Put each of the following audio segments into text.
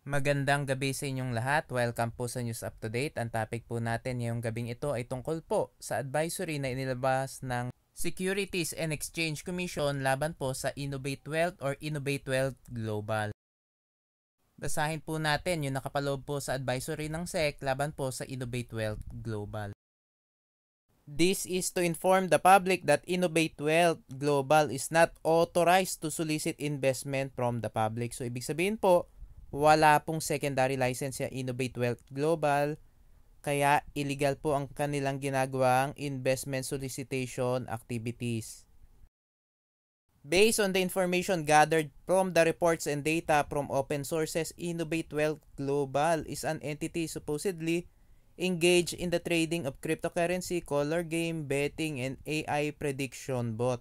Magandang gabi sa inyong lahat. Welcome po sa News Up to Date. Ang topic po natin ngayong gabing ito ay tungkol po sa advisory na inilabas ng Securities and Exchange Commission laban po sa Innovate Wealth or Innovate Wealth Global. Basahin po natin yung nakapaloob po sa advisory ng SEC laban po sa Innovate Wealth Global. This is to inform the public that Innovate Wealth Global is not authorized to solicit investment from the public. So, ibig sabihin po, wala pong secondary license yung Innovate Wealth Global, kaya illegal po ang kanilang ginagawang investment solicitation activities. Based on the information gathered from the reports and data from open sources, Innovate Wealth Global is an entity supposedly engaged in the trading of cryptocurrency, color game, betting, and AI prediction bot.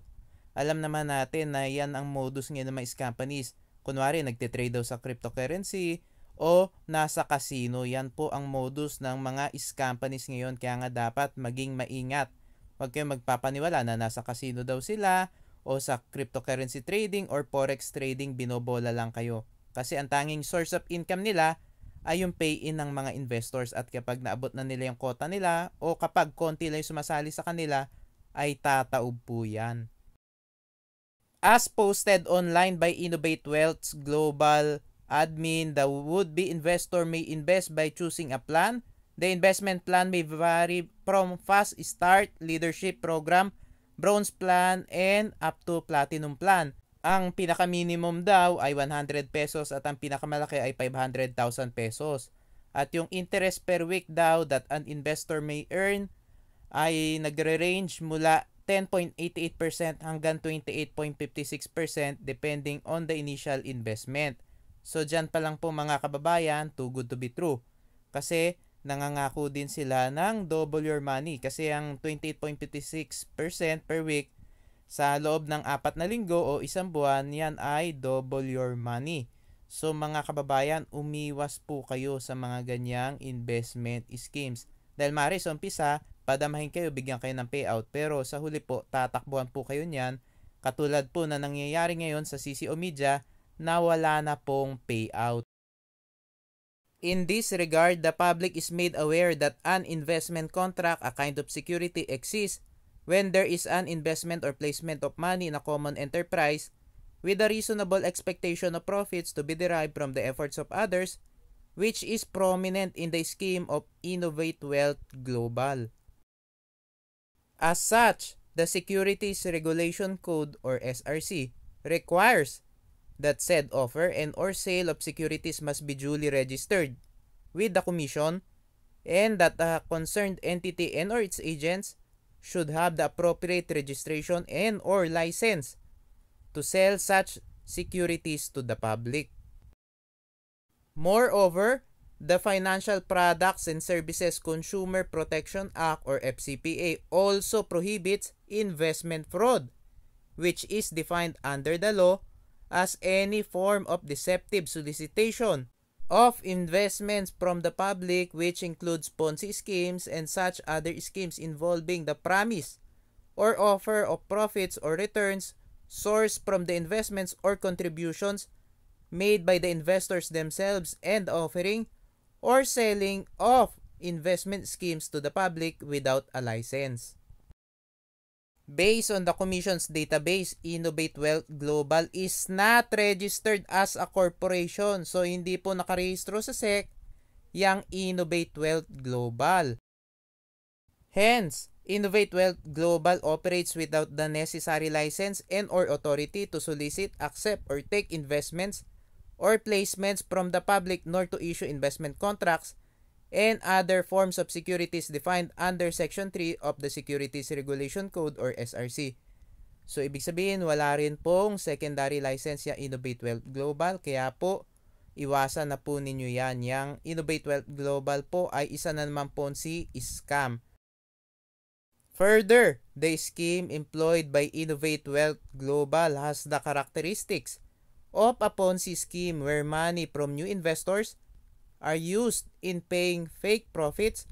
Alam naman natin na yan ang modus ngayon ng mga companies. Kunwari, nagtitrade daw sa cryptocurrency o nasa casino. Yan po ang modus ng mga companies ngayon. Kaya nga dapat maging maingat. Huwag kayong magpapaniwala na nasa casino daw sila o sa cryptocurrency trading or forex trading, binobola lang kayo. Kasi ang tanging source of income nila ay yung pay-in ng mga investors, at kapag naabot na nila yung quota nila o kapag konti lang yung sumasali sa kanila, ay tataob po yan. As posted online by Innovate Wealth's global admin, the would-be investor may invest by choosing a plan. The investment plan may vary from Fast Start, Leadership Program, Bronze Plan, and up to Platinum Plan. Ang pinaka-minimum daw ay 100 pesos at ang pinakamalaki ay 500,000 pesos. At yung interest per week daw that an investor may earn ay nagre-range mula 10.88% hanggang 28.56% depending on the initial investment. So dyan pa lang po mga kababayan, too good to be true. Kasi nangangako din sila ng double your money, kasi ang 28.56% per week sa loob ng 4 na linggo o isang buwan, yan ay double your money. So mga kababayan, umiwas po kayo sa mga ganyang investment schemes. Dahil maaari sa umpisa, padamahin kayo, bigyan kayo ng payout. Pero sa huli po, tatakbuhan po kayo niyan. Katulad po na nangyayari ngayon sa CCO Media na wala na pong payout. In this regard, the public is made aware that an investment contract, a kind of security, exists when there is an investment or placement of money in a common enterprise with a reasonable expectation of profits to be derived from the efforts of others, which is prominent in the scheme of Innovate Wealth Global. As such, the Securities Regulation Code or SRC requires that said offer and or sale of securities must be duly registered with the Commission, and that the concerned entity and or its agents should have the appropriate registration and or license to sell such securities to the public. Moreover, the Financial Products and Services Consumer Protection Act or FCPA also prohibits investment fraud, which is defined under the law as any form of deceptive solicitation of investments from the public, which includes Ponzi schemes and such other schemes involving the promise or offer of profits or returns sourced from the investments or contributions made by the investors themselves, and offering or selling of investment schemes to the public without a license. Based on the Commission's database, Innovate Wealth Global is not registered as a corporation. So, hindi po nakarehistro sa SEC yang Innovate Wealth Global. Hence, Innovate Wealth Global operates without the necessary license and or authority to solicit, accept, or take investments or placements from the public, nor to issue investment contracts and other forms of securities defined under Section 3 of the Securities Regulation Code or SRC. So, ibig sabihin, wala rin pong secondary license yung Innovate Wealth Global. Kaya po, iwasan na po ninyo yan. Yung Innovate Wealth Global po ay isa na naman Ponzi scam. Further, the scheme employed by Innovate Wealth Global has the characteristics of a Ponzi scheme where money from new investors are used in paying fake profits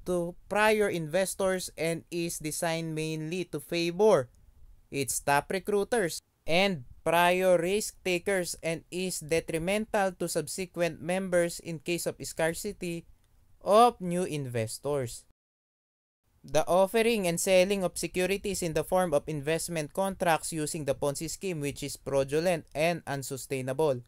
to prior investors and is designed mainly to favor its top recruiters and prior risk takers and is detrimental to subsequent members in case of scarcity of new investors. The offering and selling of securities in the form of investment contracts using the Ponzi scheme, which is fraudulent and unsustainable,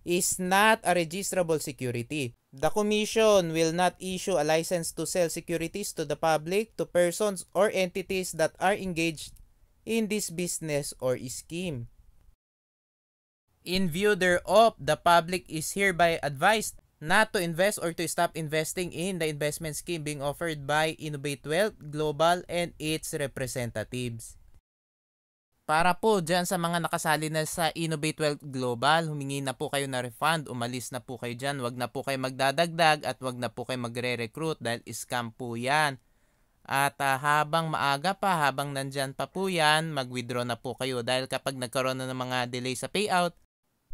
is not a registrable security. The Commission will not issue a license to sell securities to the public, to persons or entities that are engaged in this business or scheme. In view thereof, the public is hereby advised not to invest or to stop investing in the investment scheme being offered by Innovate Wealth Global and its representatives. Para po dyan sa mga nakasali na sa Innovate Wealth Global, humingi na po kayo na refund, umalis na po kayo dyan, wag na po kayo magdadagdag at wag na po kayo magre-recruit dahil scam po yan. At habang maaga pa, habang nandyan pa po yan, mag-withdraw na po kayo dahil kapag nagkaroon na ng mga delay sa payout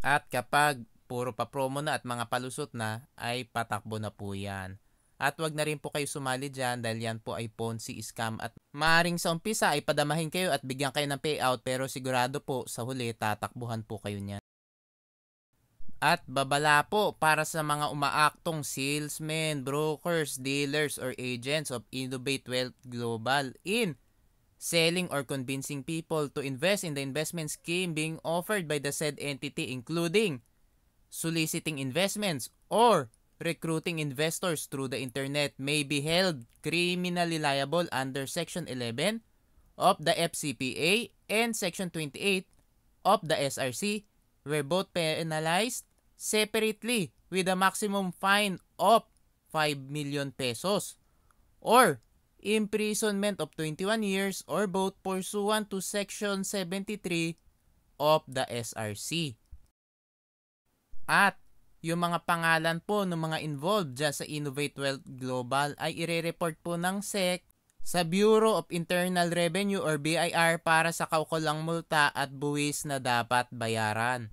at kapag puro pa promo na at mga palusot na, ay patakbo na po yan. At wag na rin po kayo sumali dyan dahil yan po ay Ponzi scam at maaring sa umpisa ay padamahin kayo at bigyan kayo ng payout pero sigurado po sa huli tatakbuhan po kayo niyan. At babala po para sa mga umaaktong salesmen, brokers, dealers, or agents of Innovate Wealth Global in selling or convincing people to invest in the investment scheme being offered by the said entity, including soliciting investments or recruiting investors through the internet, may be held criminally liable under Section 11 of the FCPA and Section 28 of the SRC, were both penalized separately with a maximum fine of 5 million pesos or imprisonment of 21 years or both pursuant to Section 73 of the SRC. At yung mga pangalan po ng mga involved dyan sa Innovate Wealth Global ay ire-report po ng SEC sa Bureau of Internal Revenue or BIR para sa kaukulang multa at buwis na dapat bayaran.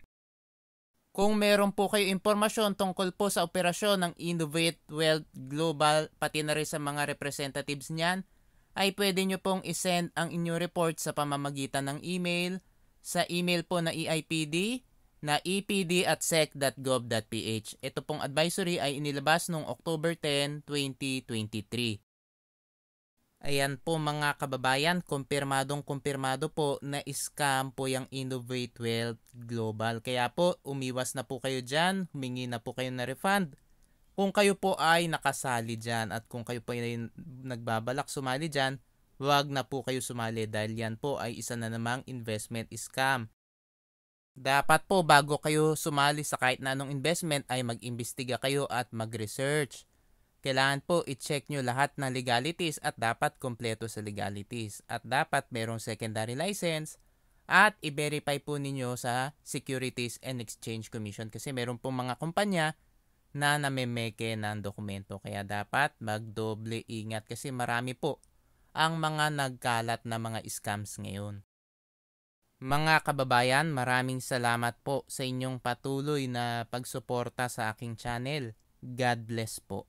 Kung meron po kayo impormasyon tungkol po sa operasyon ng Innovate Wealth Global pati na rin sa mga representatives niyan, ay pwede nyo pong isend ang inyong report sa pamamagitan ng email sa email po na EIPD na epd@sec.gov.ph. Ito pong advisory ay inilabas noong October 10, 2023. Ayan po mga kababayan, kumpirmadong-kumpirmado po na scam po yung Innovate Wealth Global. Kaya po, umiwas na po kayo dyan, humingi na po kayo na refund. Kung kayo po ay nakasali dyan at kung kayo po ay nagbabalak sumali dyan, huwag na po kayo sumali dahil yan po ay isa na namang investment scam. Dapat po bago kayo sumali sa kahit na anong investment ay mag-imbestiga kayo at mag-research. Kailangan po i-check nyo lahat ng legalities at dapat kompleto sa legalities. At dapat merong secondary license at i-verify po ninyo sa Securities and Exchange Commission kasi meron pong mga kumpanya na namemeke ng dokumento. Kaya dapat magdoble ingat kasi marami po ang mga nagkalat na mga scams ngayon. Mga kababayan, maraming salamat po sa inyong patuloy na pagsuporta sa aking channel. God bless po.